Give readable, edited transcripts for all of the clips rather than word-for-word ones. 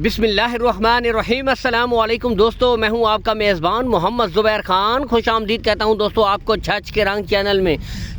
बिस्मिल्लाहिर्रहमानिर्रहीम। अस्सलाम वालेकुम दोस्तों, मैं हूं आपका मेज़बान मोहम्मद ज़ुबैर ख़ान। खुश आमदीद कहता हूं दोस्तों आपको छच के रंग चैनल में।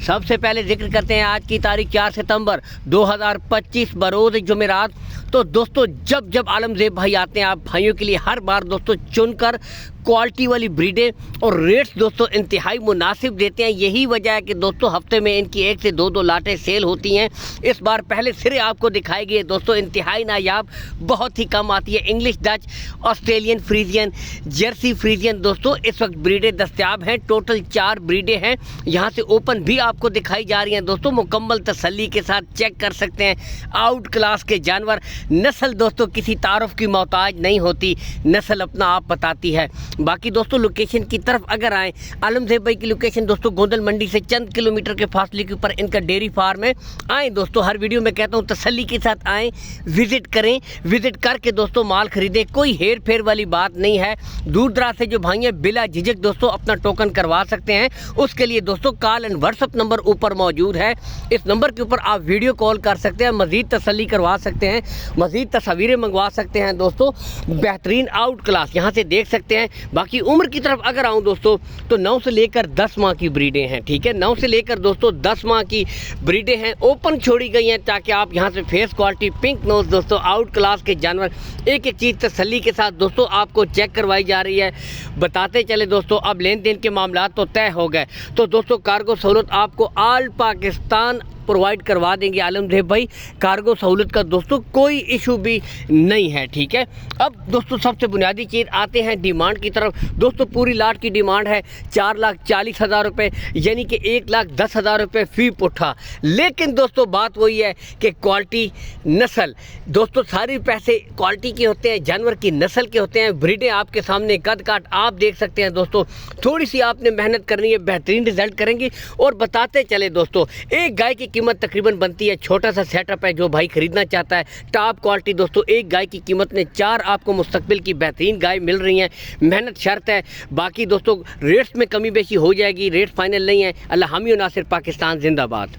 सबसे पहले जिक्र करते हैं आज की तारीख 4 सितंबर 2025 बरोज़ जुमेरात। तो दोस्तों जब जब आलमज़ेब भाई आते हैं आप भाइयों के लिए हर बार दोस्तों चुनकर क्वालिटी वाली ब्रीडें और रेट्स दोस्तों इंतहाई मुनासिब देते हैं। यही वजह है कि दोस्तों हफ्ते में इनकी 1 से 2 लाटें सेल होती हैं। इस बार पहले सिरे आपको दिखाई गई दोस्तों इंतहाई नायाब, बहुत ही कम आती है। English Dutch, Australian Friesian, Jersey Friesian दोस्तों इस वक्त ब्रीडें दस्तियाब हैं। टोटल 4 ब्रीडें हैं। यहाँ से ओपन भी आपको दिखाई जा रही हैं दोस्तों। मुकम्मल तसल्ली के साथ चेक कर सकते हैं। आउट क्लास के जानवर। नस्ल दोस्तों किसी तारुफ की मोहताज नहीं होती, नस्ल अपना आप बताती है। बाकी दोस्तों लोकेशन की तरफ अगर आएँ, आलमज़ेब भाई की लोकेशन दोस्तों गोंदल मंडी से चंद किलोमीटर के फासले के ऊपर इनका डेयरी फार्म है। आएँ दोस्तों, हर वीडियो में कहता हूँ तसल्ली के साथ आएँ, विज़िट करें। विज़िट करके दोस्तों माल खरीदें, कोई हेर फेर वाली बात नहीं है। दूर दराज से जो भाई हैं बिला झिझक दोस्तों अपना टोकन करवा सकते हैं। उसके लिए दोस्तों कॉल एंड व्हाट्सअप नंबर ऊपर मौजूद है। इस नंबर के ऊपर आप वीडियो कॉल कर सकते हैं, मज़ीद तसल्ली करवा सकते हैं, मज़ीद तस्वीरें मंगवा सकते हैं दोस्तों। बेहतरीन आउट क्लास यहाँ से देख सकते हैं। बाकी उम्र की तरफ अगर आऊँ दोस्तों तो 9 से लेकर 10 माह की ब्रीडें हैं। ठीक है, 9 से लेकर दोस्तों 10 माह की ब्रीडें हैं। ओपन छोड़ी गई हैं ताकि आप यहाँ से फेस क्वालिटी, पिंक नोज दोस्तों, आउट क्लास के जानवर एक एक चीज़ तसल्ली के साथ दोस्तों आपको चेक करवाई जा रही है। बताते चले दोस्तों, अब लेन देन के मामला तो तय हो गए। तो दोस्तों कार्गो सहूलत आपको ऑल पाकिस्तान प्रोवाइड करवा देंगे आलमज़ेब भाई। कार्गो सहूलत का दोस्तों कोई इशू भी नहीं है। ठीक है, अब दोस्तों सबसे बुनियादी चीज़ आते हैं डिमांड की तरफ। दोस्तों पूरी लाट की डिमांड है 4,40,000 रुपये, यानी कि 1,10,000 रुपये फ़ी पुट्ठा। लेकिन दोस्तों बात वही है कि क्वालिटी, नस्ल दोस्तों सारे पैसे क्वालिटी के होते हैं, जानवर की नस्ल के होते हैं। ब्रीडें आपके सामने कद काट आप देख सकते हैं दोस्तों। थोड़ी सी आपने मेहनत करनी है, बेहतरीन रिजल्ट करेंगी। और बताते चले दोस्तों, एक गाय की कीमत तकरीबन बनती है, छोटा सा सेटअप है जो भाई खरीदना चाहता है, टॉप क्वालिटी दोस्तों एक गाय की कीमत में 4 आपको मुस्तकबिल की बेहतरीन गाय मिल रही हैं। मेहनत शर्त है। बाकी दोस्तों रेट्स में कमी बेशी हो जाएगी, रेट फाइनल नहीं है। अल्लाह हामी और नासिर, पाकिस्तान जिंदाबाद।